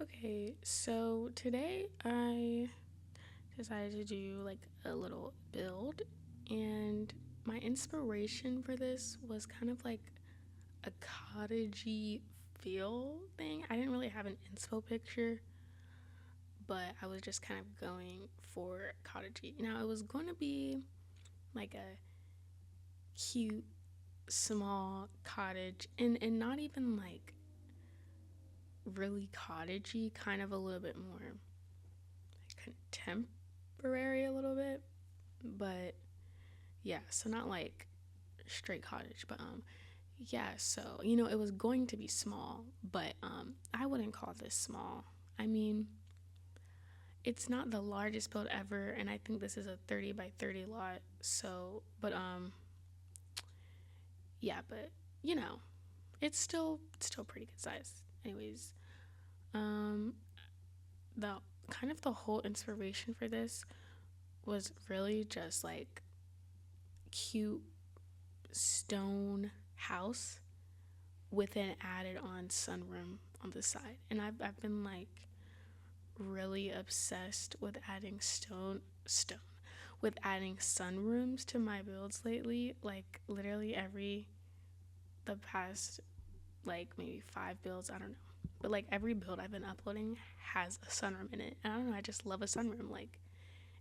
Okay, so today I decided to do like a little build, and my inspiration for this was kind of like a cottagey feel thing. I didn't really have an inspo picture, but I was just kind of going for cottagey. Now, it was going to be like a cute, small cottage, and not even like really cottagey, kind of a little bit more contemporary a little bit, but yeah, so not like straight cottage, but yeah, so it was going to be small, but I wouldn't call this small. I mean, it's not the largest build ever, and I think this is a 30 by 30 lot. So, but yeah, but you know, it's still pretty good size. Anyways, um the kind of the whole inspiration for this was really just like cute stone house with an added on sunroom on the side. And I've been like really obsessed with adding stone with adding sunrooms to my builds lately. Like literally every the past like maybe 5 builds, I don't know. But like every build I've been uploading has a sunroom in it. And I don't know, I just love a sunroom. Like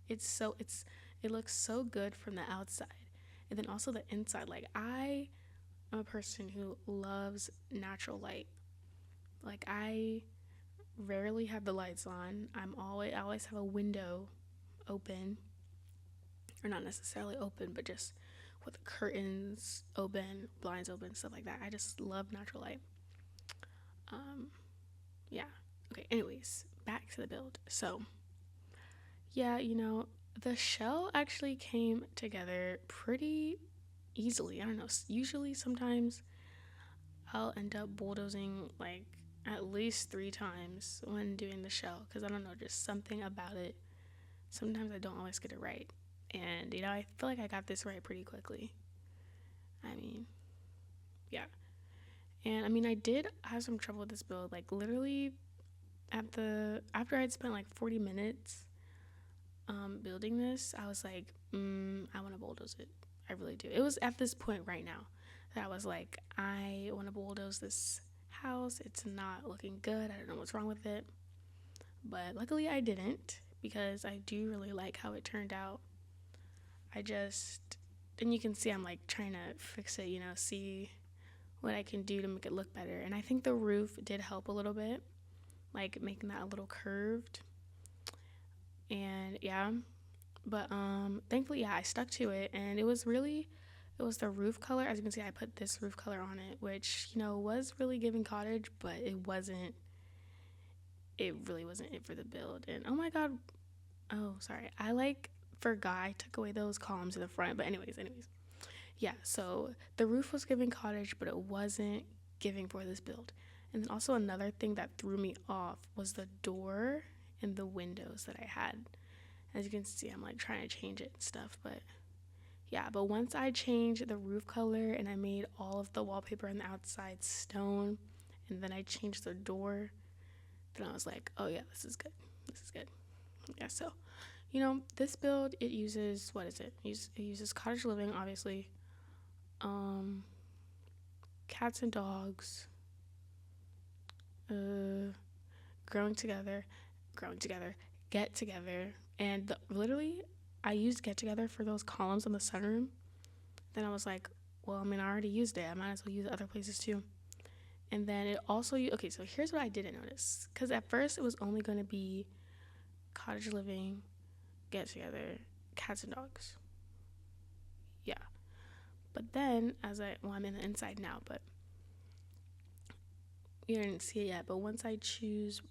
it looks so good from the outside. And then also the inside. Like I'm a person who loves natural light. Like I rarely have the lights on. I always have a window open, or not necessarily open, but just with curtains open, blinds open, stuff like that. I just love natural light. Um, yeah. Okay. Anyways, back to the build. So yeah, the shell actually came together pretty easily. I don't know. Usually, sometimes I'll end up bulldozing like at least 3 times when doing the shell because I don't know, just something about it. Sometimes I don't always get it right. And, I feel like I got this right pretty quickly. I mean, yeah. And I mean, I did have some trouble with this build. Like, literally, after I'd spent like 40 minutes building this, I was like, I want to bulldoze it. I really do. It was at this point right now that I was like, I want to bulldoze this house. It's not looking good. I don't know what's wrong with it. But luckily, I didn't because I do really like how it turned out. I just, and you can see I'm like trying to fix it, see what I can do to make it look better. And I think the roof did help a little bit, like making that a little curved. And yeah, but thankfully, yeah, I stuck to it, and it was the roof color. As you can see, I put this roof color on it, which was really giving cottage, but it really wasn't it for the build. And oh my god, oh sorry, I like forgot I took away those columns in the front. But anyways, yeah. So the roof was giving cottage, but it wasn't giving for this build. And then also another thing that threw me off was the door and the windows that I had. As you can see, I'm like trying to change it and stuff, but yeah. But once I changed the roof color and I made all of the wallpaper on the outside stone, and then I changed the door, then I was like, oh yeah, this is good. This is good. Yeah. So, this build, it uses, what is it? It uses cottage living, obviously, um, cats and dogs, uh, growing together, growing together, get together, and literally, I used get together for those columns in the sunroom. Then I was like, well, I mean, I already used it. I might as well use it other places too. And then it also, okay, so here's what I didn't notice. Because at first it was only going to be cottage living, get together, cats and dogs. Yeah. But then, I'm in the inside now, but you didn't see it yet. But once I choose,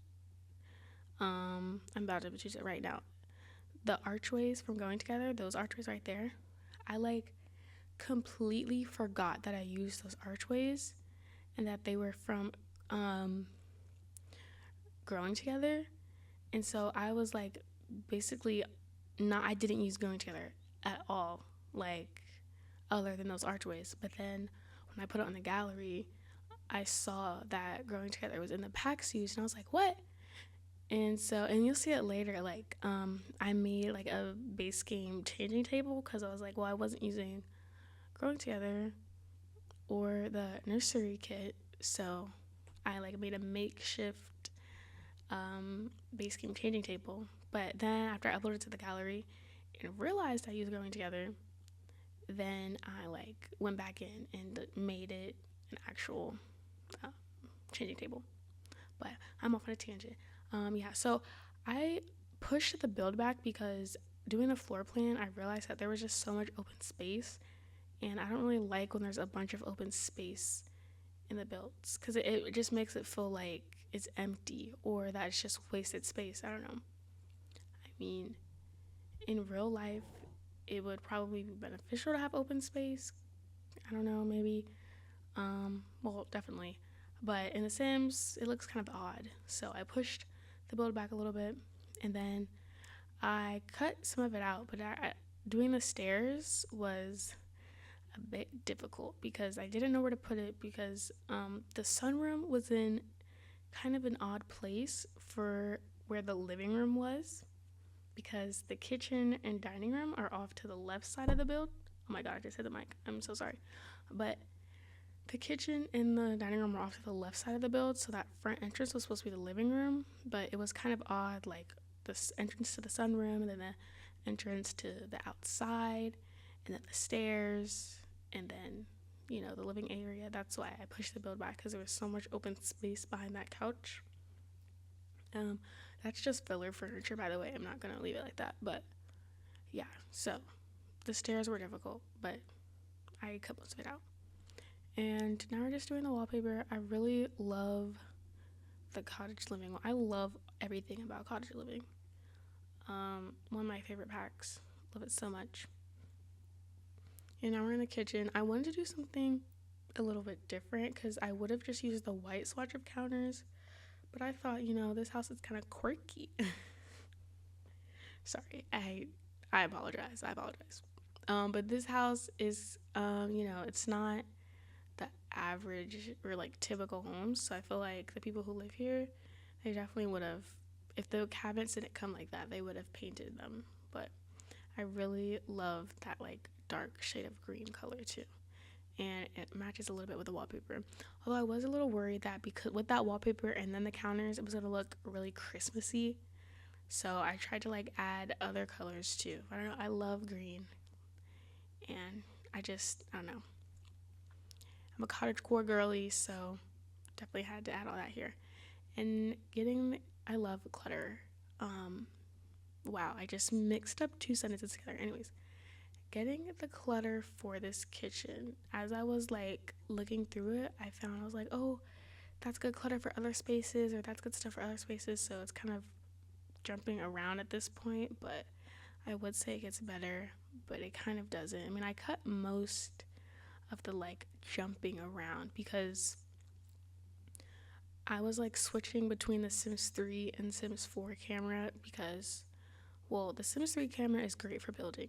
I'm about to choose it right now. The archways from going together, those archways right there, I like completely forgot that I used those archways and that they were from um, growing together. And so I was like, basically, I didn't use growing together at all, like, other than those archways. But then when I put it on the gallery, I saw that growing together was in the packs used, and I was like, what? And so, and you'll see it later. Like, I made like a base game changing table because I was like, well, I wasn't using Growing Together or the nursery kit, so I like made a makeshift base game changing table. But then after I uploaded it to the gallery and realized I used Growing Together, then I like went back in and made it an actual uh, changing table. But I'm off on a tangent. Yeah, so I pushed the build back because doing the floor plan, I realized that there was just so much open space, and I don't really like when there's a bunch of open space in the builds because it just makes it feel like it's empty or that it's just wasted space. I don't know. I mean, in real life, it would probably be beneficial to have open space. I don't know, maybe. Well, definitely. But in The Sims, it looks kind of odd. So I pushed the build back a little bit, and then I cut some of it out. But doing the stairs was a bit difficult because I didn't know where to put it because the sunroom was in kind of an odd place for where the living room was because the kitchen and dining room are off to the left side of the build. Oh my god, I just hit the mic. I'm so sorry. But the kitchen and the dining room were off to the left side of the build, so that front entrance was supposed to be the living room, but it was kind of odd, like this entrance to the sunroom and then the entrance to the outside and then the stairs and then the living area. That's why I pushed the build back because there was so much open space behind that couch. Um, that's just filler furniture, by the way. I'm not gonna leave it like that, but yeah. So the stairs were difficult, but I cut most of it out. And now we're just doing the wallpaper. I really love the cottage living. I love everything about cottage living. One of my favorite packs. Love it so much. And now we're in the kitchen. I wanted to do something a little bit different because I would have just used the white swatch of counters, but I thought, this house is kind of quirky. Sorry, I apologize. But this house is, it's not the average or like typical homes. So I feel like the people who live here, they definitely would have, if the cabinets didn't come like that, they would have painted them. But I really love that like dark shade of green color too. And it matches a little bit with the wallpaper. Although I was a little worried that because with that wallpaper and then the counters, it was gonna look really Christmassy. So I tried to like add other colors too. I don't know. I love green, and I don't know. I'm a cottagecore girly, so definitely had to add all that here. And I love clutter. Wow, I just mixed up two sentences together. Anyways, getting the clutter for this kitchen, as I was like looking through it, I was like, oh, that's good clutter for other spaces, or that's good stuff for other spaces. So it's kind of jumping around at this point, but I would say it gets better, but it kind of doesn't. I mean, I cut most of the like jumping around because I was like switching between the Sims 3 and Sims 4 camera because, well, the Sims 3 camera is great for building.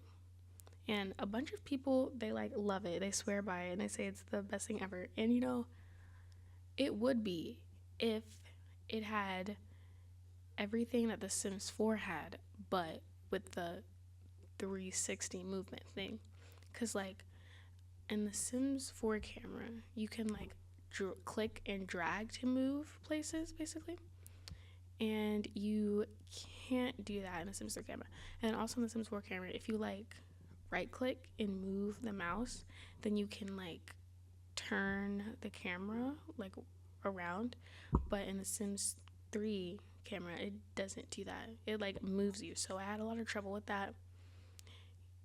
And a bunch of people, they like love it. They swear by it and they say it's the best thing ever. And it would be if it had everything that the Sims 4 had, but with the 360 movement thing. Because like in the Sims 4 camera, you can like click and drag to move places basically, and you can't do that in the Sims 3 camera. And also in the Sims 4 camera, if you like right click and move the mouse, then you can like turn the camera like around. But in the Sims 3 camera, it doesn't do that. It like moves you. So I had a lot of trouble with that.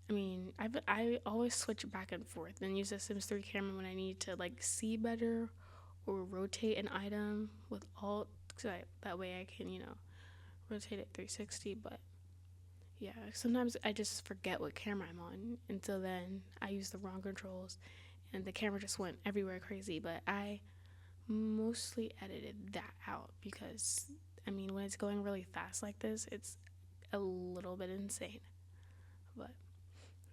I mean, I always switch back and forth and use the Sims 3 camera when I need to like see better or rotate an item with alt, so that way I can rotate it 360. But yeah, sometimes I just forget what camera I'm on, and so then I use the wrong controls and the camera just went everywhere crazy. But I mostly edited that out because I mean, when it's going really fast like this, it's a little bit insane. But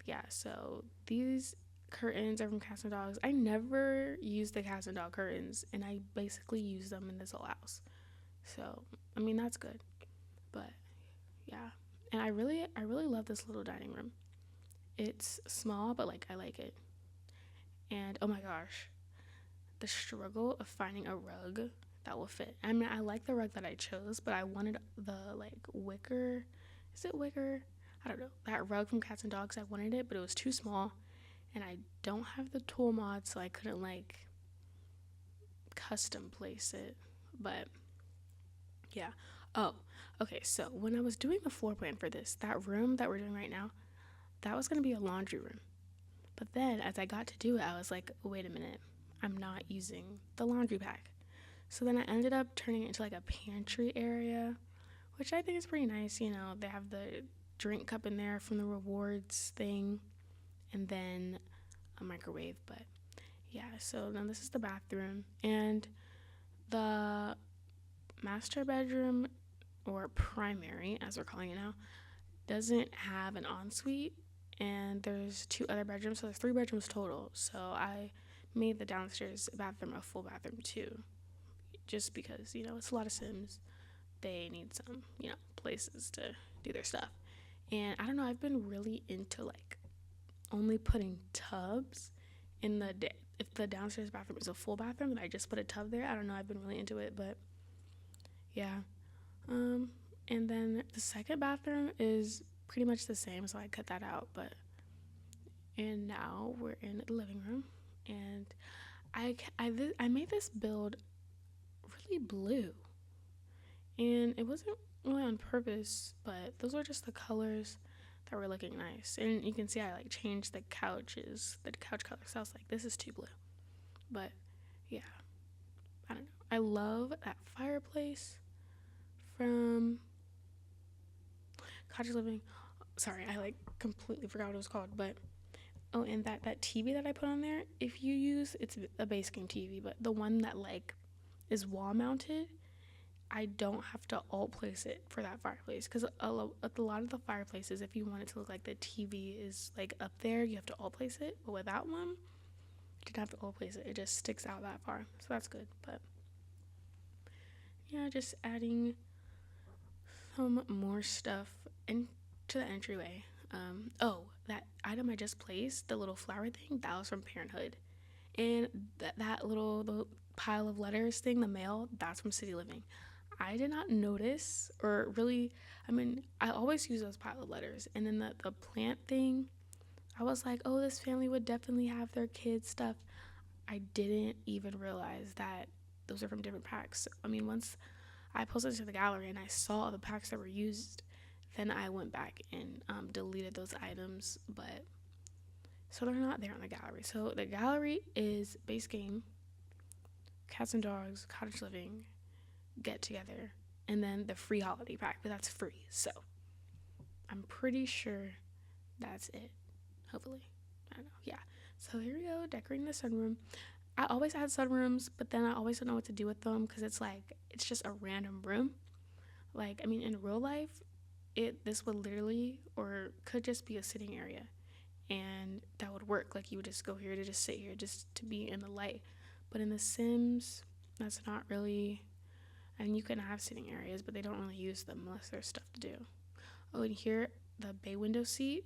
yeah, so these curtains are from Cats and Dogs. I never use the Cats and Dog curtains, and I basically use them in this whole house. So I mean, that's good. But yeah, and I really love this little dining room. It's small, but like I like it. And oh my gosh, the struggle of finding a rug that will fit. I mean, I like the rug that I chose, but I wanted the like wicker. Is it wicker? I don't know. That rug from Cats and Dogs, I wanted it, but it was too small, and I don't have the tool mod, so I couldn't like custom place it. But yeah. Oh, okay. So when I was doing the floor plan for this, that room that we're doing right now, that was gonna be a laundry room. But then as I got to do it, I was like, wait a minute, I'm not using the laundry pack. So then I ended up turning it into like a pantry area, which I think is pretty nice. You know, they have the drink cup in there from the rewards thing, and then a microwave. But yeah, so now this is the bathroom, and the master bedroom, or primary as we're calling it now, doesn't have an ensuite, and there's two other bedrooms, so there's three bedrooms total. So I made the downstairs bathroom a full bathroom too, just because, you know, it's a lot of Sims. They need some, you know, places to do their stuff. And I don't know, I've been really into like only putting tubs in the day. If the downstairs bathroom is a full bathroom, then I just put a tub there. I don't know, I've been really into it, but yeah. Um, and then the second bathroom is pretty much the same, so I cut that out. But and now we're in the living room, and I made this build really blue, and it wasn't really on purpose, but those are just the colors that were looking nice. And you can see I like changed the couch color. So I was like, this is too blue. But yeah, I don't know. I love that fireplace from Cottage Living. Sorry, I like completely forgot what it was called. But oh, and that TV that I put on there, if you use, it's a base game TV, but the one that like is wall mounted, I don't have to alt place it for that fireplace, because a lot of the fireplaces, if you want it to look like the TV is like up there, you have to alt place it. But with that one, you didn't have to alt place it. It just sticks out that far, so that's good. But yeah, just adding some more stuff into the entryway. Oh, that item I just placed, the little flower thing, that was from Parenthood, and that little the pile of letters thing, the mail, that's from City Living. I did not notice, or really, I mean, I always use those pile of letters. And then the plant thing, I was like, oh, this family would definitely have their kids' stuff. I didn't even realize that those are from different packs. I mean, once I posted to the gallery and I saw the packs that were used, then I went back and deleted those items. But so they're not there on the gallery. So the gallery is base game, Cats and Dogs, Cottage Living, Get Together, and then the free holiday pack, but that's free. So I'm pretty sure that's it. Hopefully. I don't know. Yeah. So here we go, decorating the sunroom. I always had sunrooms, but then I always don't know what to do with them, because it's like it's just a random room. Like, I mean, in real life, this would literally, or could just be a sitting area, and that would work. Like, you would just go here to just sit here, just to be in the light. But in The Sims, that's not really. And you can have sitting areas, but they don't really use them unless there's stuff to do. Oh, and here, the bay window seat,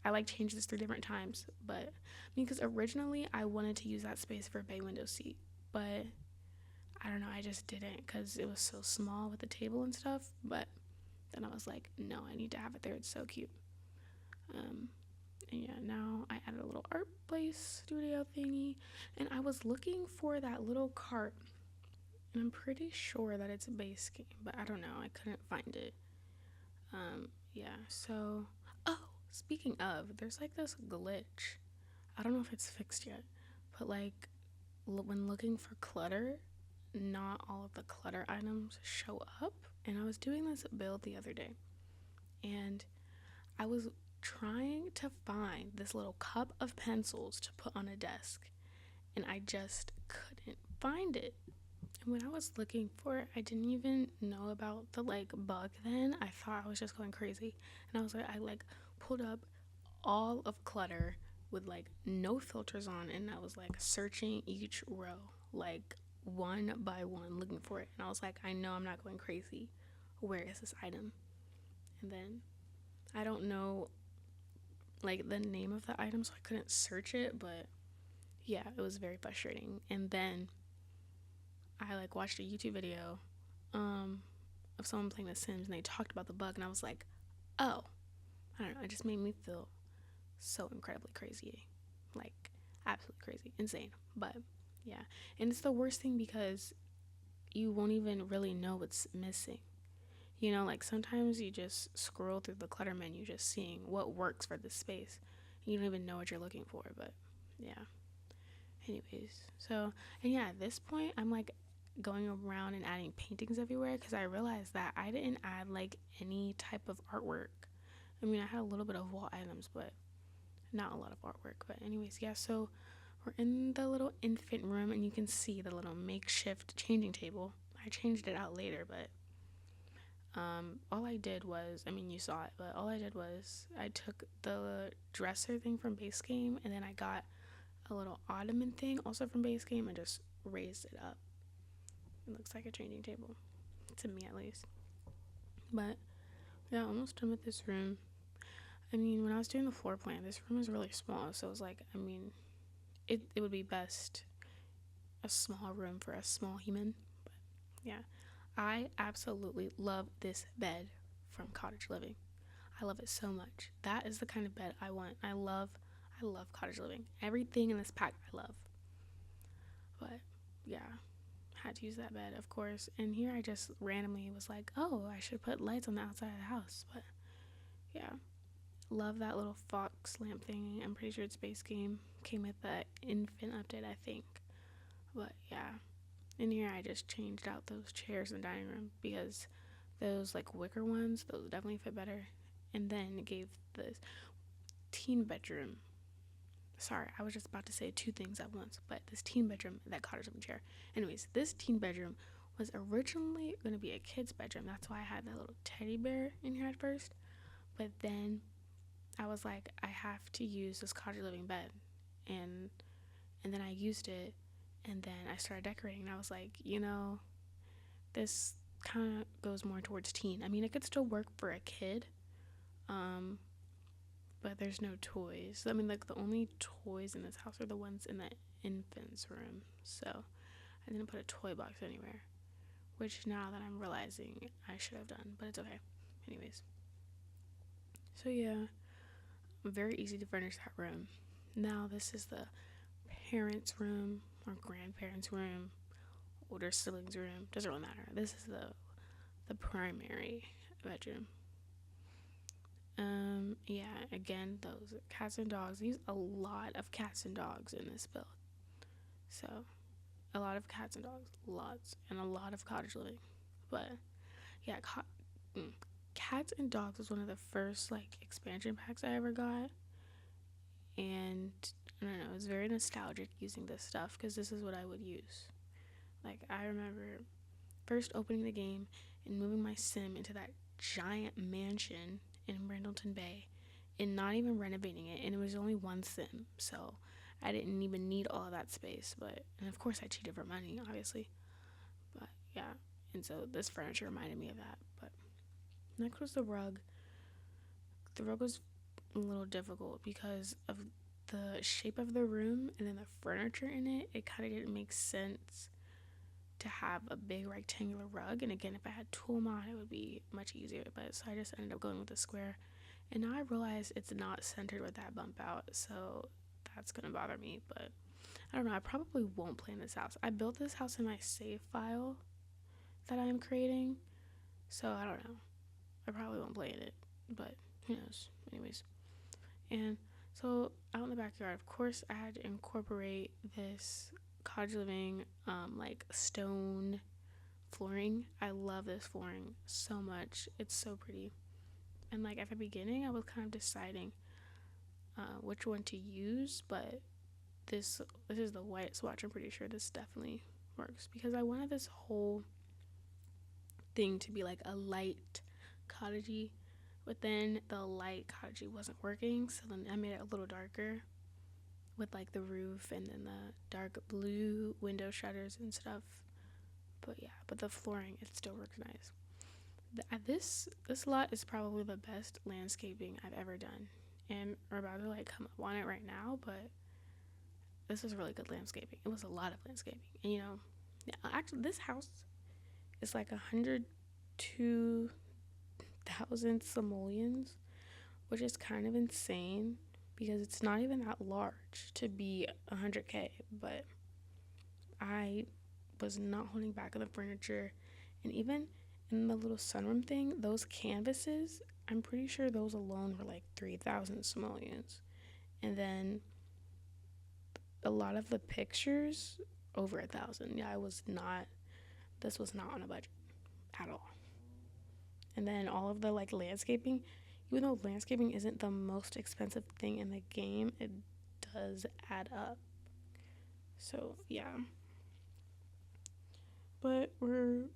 I like changed this 3 different times, but I mean, because originally I wanted to use that space for a bay window seat, but I don't know, I just didn't, because it was so small with the table and stuff. But then I was like, no, I need to have it there. It's so cute. And yeah, now I added a little art place studio thingy, and I was looking for that little cart, and I'm pretty sure that it's a base game, but I don't know, I couldn't find it. Yeah, so, oh, speaking of, there's like this glitch. I don't know if it's fixed yet, but like when looking for clutter, not all of the clutter items show up. And I was doing this build the other day, and I was trying to find this little cup of pencils to put on a desk, and I just couldn't find it. And when I was looking for it, I didn't even know about the like bug then. I thought I was just going crazy. And I like pulled up all of clutter with like no filters on, and I was like searching each row like one by one looking for it. And I was like, I know I'm not going crazy. where is this item? And then I don't know like the name of the item, so I couldn't search it, but yeah, it was very frustrating. And then I like watched a YouTube video um of someone playing The Sims, and they talked about the bug, and I was like, oh, I don't know, it just made me feel so incredibly crazy, like absolutely crazy, insane. But yeah, and it's the worst thing because you won't even really know what's missing. You know, like sometimes you just scroll through the clutter menu just seeing what works for this space. You don't even know what you're looking for, but yeah. Anyways, so, and yeah, at this point, I'm like going around and adding paintings everywhere because I realized that I didn't add like any type of artwork. I mean, I had a little bit of wall items, but not a lot of artwork. But, anyways, yeah, so we're in the little infant room and you can see the little makeshift changing table. I changed it out later, but all I did was, I mean, you saw it, but all I did was I took the dresser thing from base game, and then I got a little ottoman thing also from base game and just raised it up. It looks like a changing table, to me at least. But yeah, almost done with this room. I mean, when I was doing the floor plan, this room is really small, so it was like, I mean, it would be best a small room for a small human. But yeah, I absolutely love this bed from Cottage Living. I love it so much. That is the kind of bed I want. I love Cottage Living. Everything in this pack I love. But yeah, had to use that bed, of course. And here I just randomly was like, oh, I should put lights on the outside of the house. But yeah, love that little fox lamp thing. I'm pretty sure it's base game. Came with the infant update, I think. But yeah, in here I just changed out those chairs in the dining room because those like wicker ones, those definitely fit better. And then it gave this teen bedroom. Sorry, I was just about to say two things at once, but this teen bedroom, that cottage living chair. Anyways, this teen bedroom was originally going to be a kid's bedroom. That's why I had that little teddy bear in here at first. But then I was like, I have to use this cottage living bed. And then I used it, and then I started decorating, and I was like, you know, this kind of goes more towards teen. I mean, it could still work for a kid, um, but there's no toys. I mean, like the only toys in this house are the ones in the infant's room. So I didn't put a toy box anywhere, which now that I'm realizing I should have done, but it's okay. Anyways, so yeah, very easy to furnish that room. Now this is the parents' room or grandparents' room, older siblings' room. Doesn't really matter. This is the primary bedroom. Yeah, again, those cats and dogs. Use a lot of cats and dogs in this build. So, a lot of cats and dogs, lots, and a lot of cottage living. But yeah, cats and dogs was one of the first like expansion packs I ever got, and I don't know, it was very nostalgic using this stuff because this is what I would use. Like I remember first opening the game and moving my sim into that giant mansion in Brindleton Bay and not even renovating it, and it was only one sim, so I didn't even need all of that space. But and of course I cheated for money, obviously. But yeah, and so this furniture reminded me of that. But next was the rug. The rug was a little difficult because of the shape of the room and then the furniture in it. It kind of didn't make sense to have a big rectangular rug, and again, if I had tool mod it would be much easier, but so I just ended up going with the square. And now I realize it's not centered with that bump out, so that's gonna bother me. But I don't know, I probably won't play in this house. I built this house in my save file that I'm creating, so I don't know, I probably won't play in it, but who knows. Anyways, and so out in the backyard, of course I had to incorporate this cottage living like stone flooring. I love this flooring so much. It's so pretty. And like at the beginning I was kind of deciding which one to use, but this is the white swatch. I'm pretty sure this definitely works because I wanted this whole thing to be like a light cottagey, but then the light cottagey wasn't working, so then I made it a little darker with like the roof and then the dark blue window shutters and stuff. But yeah, but the flooring, it still works nice. This lot is probably the best landscaping I've ever done, and we're about to like come up on it right now. But this was really good landscaping. It was a lot of landscaping, and yeah, actually, this house is like 102,000 simoleons, which is kind of insane because it's not even that large to be 100K. But I was not holding back on the furniture, and even in the little sunroom thing, those canvases, I'm pretty sure those alone were like 3,000 simoleons. And then a lot of the pictures, over 1,000. Yeah, this was not on a budget at all. And then all of the like landscaping, even though landscaping isn't the most expensive thing in the game, it does add up. So yeah, but we're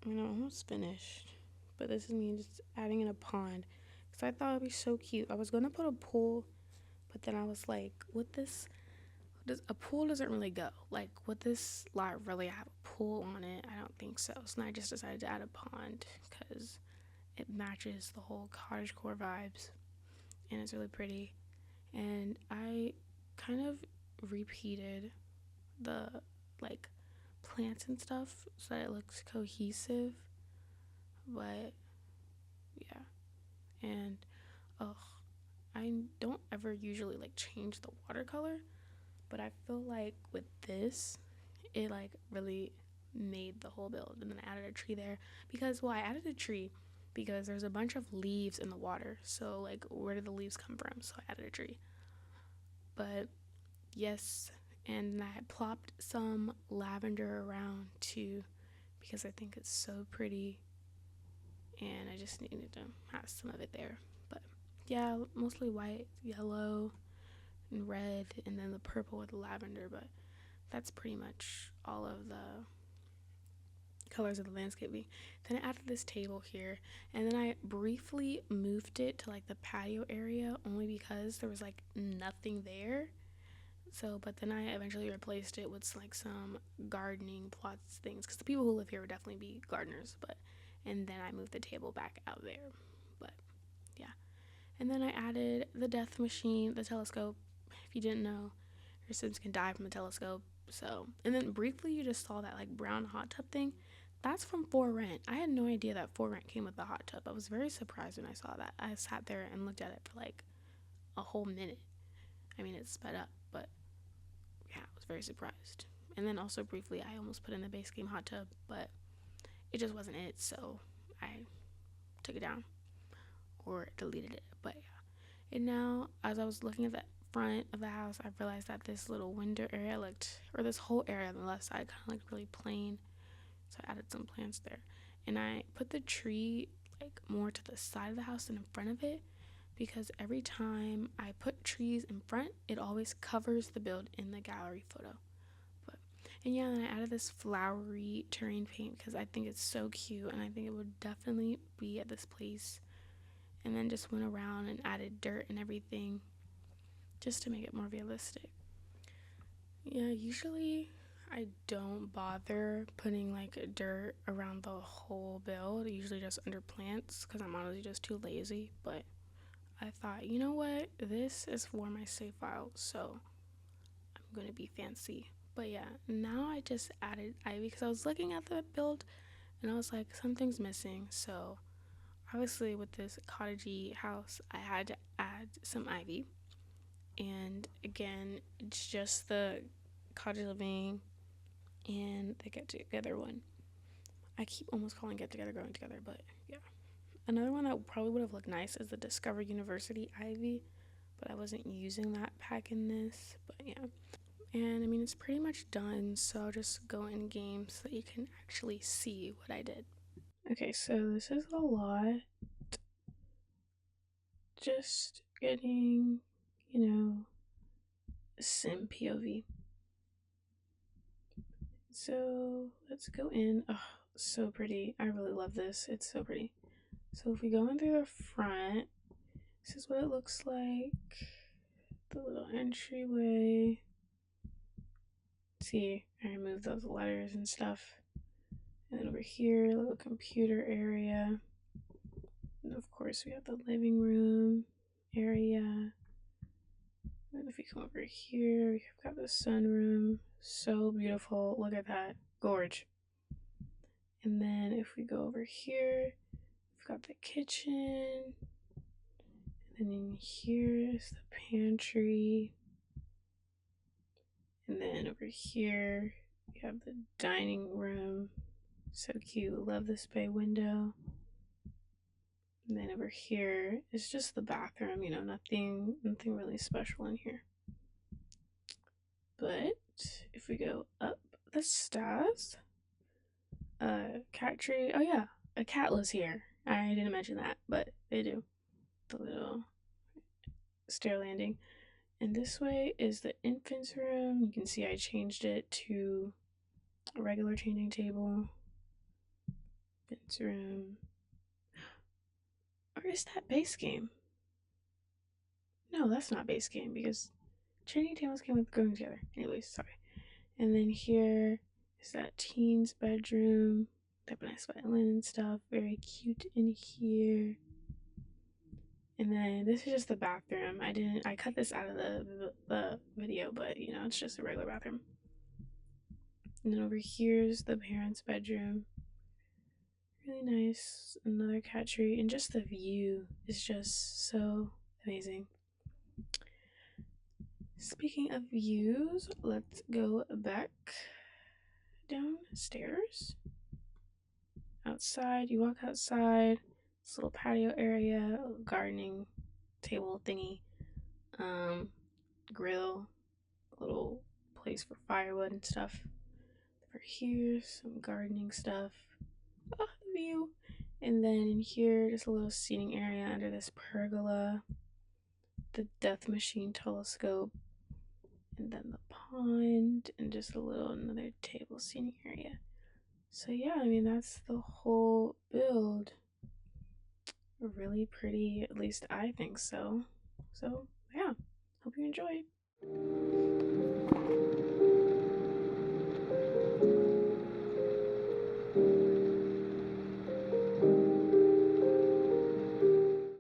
almost finished. But this is me just adding in a pond because I thought it'd be so cute. I was gonna put a pool, but then I was like, with this, a pool doesn't really go. Like, would this lot really have a pool on it? I don't think so. So then I just decided to add a pond because it matches the whole cottagecore vibes, and it's really pretty. And I kind of repeated the like plants and stuff so that it looks cohesive. But yeah, and ugh, I don't ever usually like change the watercolor, but I feel like with this, it like really made the whole build. And then I added a tree there because, well, I added a tree because there's a bunch of leaves in the water. So like, where did the leaves come from? So I added a tree. But yes, and I plopped some lavender around too because I think it's so pretty, and I just needed to have some of it there. But yeah, mostly white, yellow, and red, and then the purple with the lavender. But that's pretty much all of the colors of the landscaping. Then I added this table here, and then I briefly moved it to like the patio area only because there was like nothing there. So, but then I eventually replaced it with like some gardening plots things because the people who live here would definitely be gardeners. But and then I moved the table back out there. But yeah, and then I added the death machine, the telescope. If you didn't know, your Sims can die from a telescope. So, and then briefly you just saw that like brown hot tub thing. That's from For Rent. I had no idea that For Rent came with a hot tub. I was very surprised when I saw that. I sat there and looked at it for like a whole minute. I mean, it sped up, but yeah, I was very surprised. And then also briefly, I almost put in the base game hot tub, but it just wasn't it, so I took it down or deleted it. But yeah, and now as I was looking at the front of the house, I realized that this little window area looked, or this whole area on the left side, kind of looked really plain. So I added some plants there, and I put the tree like more to the side of the house than in front of it because every time I put trees in front, it always covers the build in the gallery photo. But and yeah, then I added this flowery terrain paint because I think it's so cute and I think it would definitely be at this place. And then just went around and added dirt and everything just to make it more realistic. Yeah, usually I don't bother putting like dirt around the whole build, usually just under plants because I'm honestly just too lazy. But I thought, you know what, this is for my save file, so I'm gonna be fancy. But yeah, now I just added ivy because I was looking at the build and I was like, something's missing. So obviously, with this cottagey house, I had to add some ivy. And again, it's just the cottage living and the get together one. I keep almost calling get together going together, but yeah. Another one that probably would have looked nice is the Discover University ivy, but I wasn't using that pack in this. But yeah. And I mean, it's pretty much done, so I'll just go in game so that you can actually see what I did. Okay, so this is a lot. Just getting, sim POV. So let's go in. Oh, so pretty. I really love this. It's so pretty. So if we go in through the front, this is what it looks like. The little entryway. See, I removed those letters and stuff. And then over here, a little computer area. And of course, we have the living room area. And if we come over here, we've got the sunroom. So beautiful. Look at that. Gorge. And then if we go over here, we've got the kitchen. And then in here is the pantry. And then over here, we have the dining room. So cute. Love this bay window. And then over here is just the bathroom, nothing really special in here. But if we go up the stairs, cat tree. Oh yeah, a cat lives here. I didn't mention that, but they do. The little stair landing. And this way is the infant's room. You can see I changed it to a regular changing table. Infant's room. Or is that base game? No, that's not base game because changing tables came with going together. Anyways, sorry. And then here is that teen's bedroom. They have a nice violin and stuff. Very cute in here. And then this is just the bathroom. I cut this out of the video, but it's just a regular bathroom. And then over here's the parents' bedroom. Really nice. Another cat tree. And just the view is just so amazing. Speaking of views, let's go back downstairs. Outside, you walk outside, this little patio area, gardening table thingy, grill, little place for firewood and stuff. Over here, some gardening stuff. Oh, the view. And then in here, just a little seating area under this pergola, the death machine telescope, and then the pond, and just another table seating area. So yeah, that's the whole build. Really pretty, at least I think so. So yeah, hope you enjoyed.